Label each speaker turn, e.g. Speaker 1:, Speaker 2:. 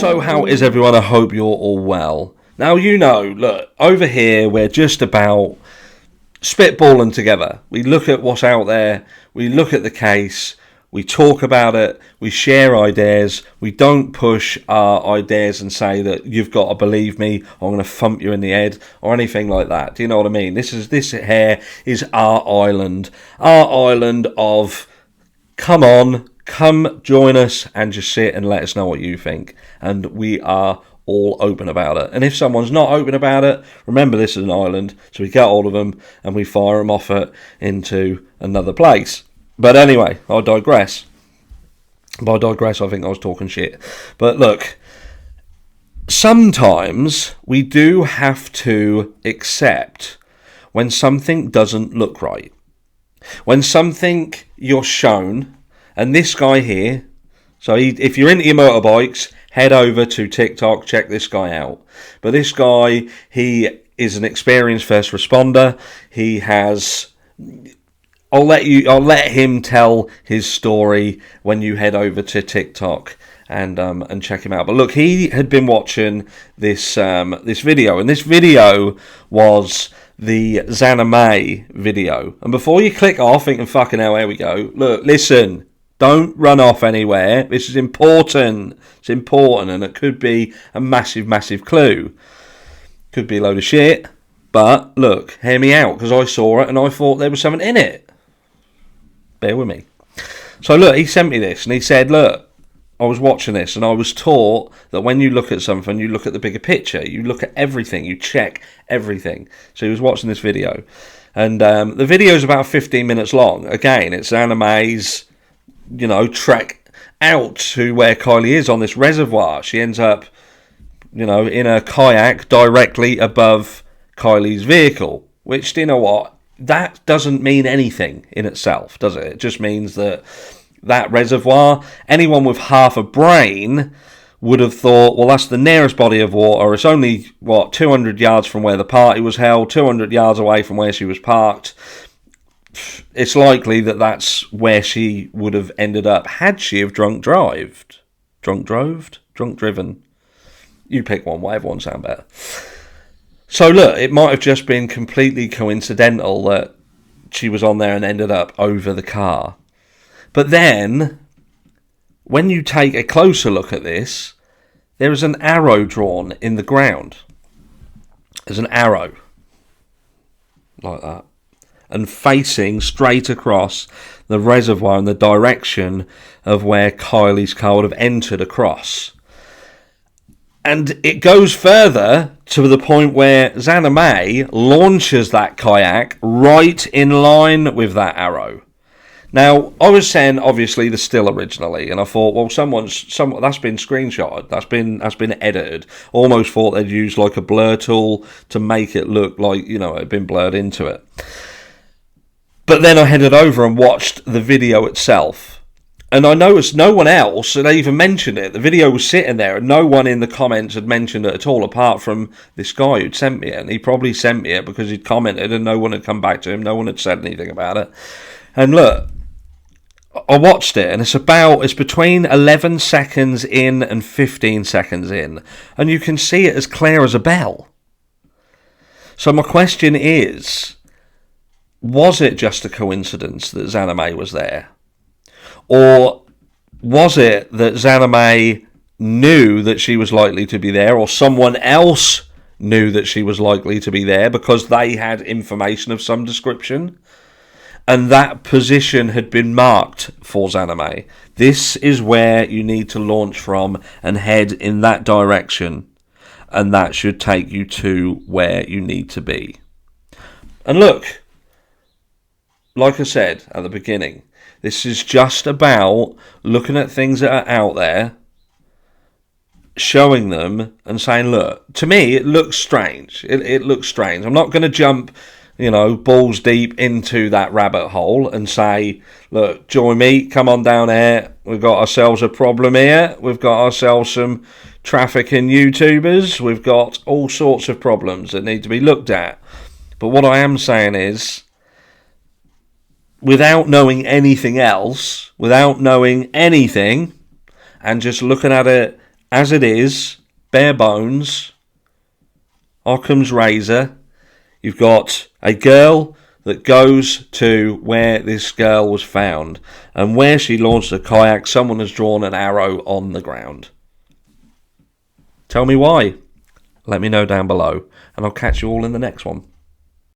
Speaker 1: So how is everyone? I hope you're all well. Now, you know, look, over here we're just about spitballing together. We look at what's out there, we look at the case, we talk about it, we share ideas. We don't push our ideas and say that you've got to believe me, or I'm going to thump you in the head, or anything like that. Do you know what I mean? This here is our island of come on, come join us and just sit and let us know what you think. And we are all open about it. And if someone's not open about it, remember this is an island, so we get hold of them and we fire them off it into another place. But anyway, I digress. By digress, I think I was talking shit. But look, sometimes we do have to accept when something doesn't look right. When something you're shown, and this guy here, so if you're into your motorbikes, head over to TikTok, check this guy out. But this guy, he is an experienced first responder. He has... I'll let him tell his story when you head over to TikTok and check him out. But look, he had been watching this video, and this video was the XanamayX video. And before you click off thinking, fucking hell, here we go. Look, listen, don't run off anywhere. This is important. It's important, and it could be a massive, massive clue. Could be a load of shit. But look, hear me out, because I saw it and I thought there was something in it. Bear with me. So look, he sent me this and he said, look, I was watching this and I was taught that when you look at something, you look at the bigger picture. You look at everything. You check everything. So he was watching this video. And the video is about 15 minutes long. Again, it's XanamayX's, trek out to where Kiely is on this reservoir. She ends up, in a kayak directly above Kiely's vehicle. Which, do you know what? That doesn't mean anything in itself, does it? It just means that reservoir, anyone with half a brain would have thought, well, that's the nearest body of water. It's only, 200 yards from where the party was held, 200 yards away from where she was parked. It's likely that that's where she would have ended up had she have drunk driven. You pick one, whatever one sound better. So look, it might have just been completely coincidental that she was on there and ended up over the car. But then, when you take a closer look at this, there is an arrow drawn in the ground. There's an arrow. Like that. And facing straight across the reservoir in the direction of where Kiely's car would have entered across. And it goes further to the point where XanamayX launches that kayak right in line with that arrow. Now, I was saying, obviously, the still originally, and I thought, well, that's been screenshotted, that's been edited. Almost thought they'd used like a blur tool to make it look like, it had been blurred into it. But then I headed over and watched the video itself. And I noticed no one else had even mentioned it. The video was sitting there and no one in the comments had mentioned it at all, apart from this guy who'd sent me it. And he probably sent me it because he'd commented and no one had come back to him. No one had said anything about it. And look, I watched it and it's between 11 seconds in and 15 seconds in. And you can see it as clear as a bell. So my question is, was it just a coincidence that XanamayX was there? Or was it that XanamayX knew that she was likely to be there, or someone else knew that she was likely to be there because they had information of some description, and that position had been marked for XanamayX? This is where you need to launch from and head in that direction, and that should take you to where you need to be. And look, like I said at the beginning, this is just about looking at things that are out there, showing them and saying, look, to me, it looks strange. It looks strange. I'm not going to jump, balls deep into that rabbit hole and say, look, join me, come on down here. We've got ourselves a problem here. We've got ourselves some trafficking YouTubers. We've got all sorts of problems that need to be looked at. But what I am saying is, without knowing anything else, without knowing anything, and just looking at it As it is, bare bones, Occam's razor, you've got a girl that goes to where this girl was found, and where she launched a kayak, someone has drawn an arrow on the ground. Tell me why. Let me know down below, and I'll catch you all in the next one.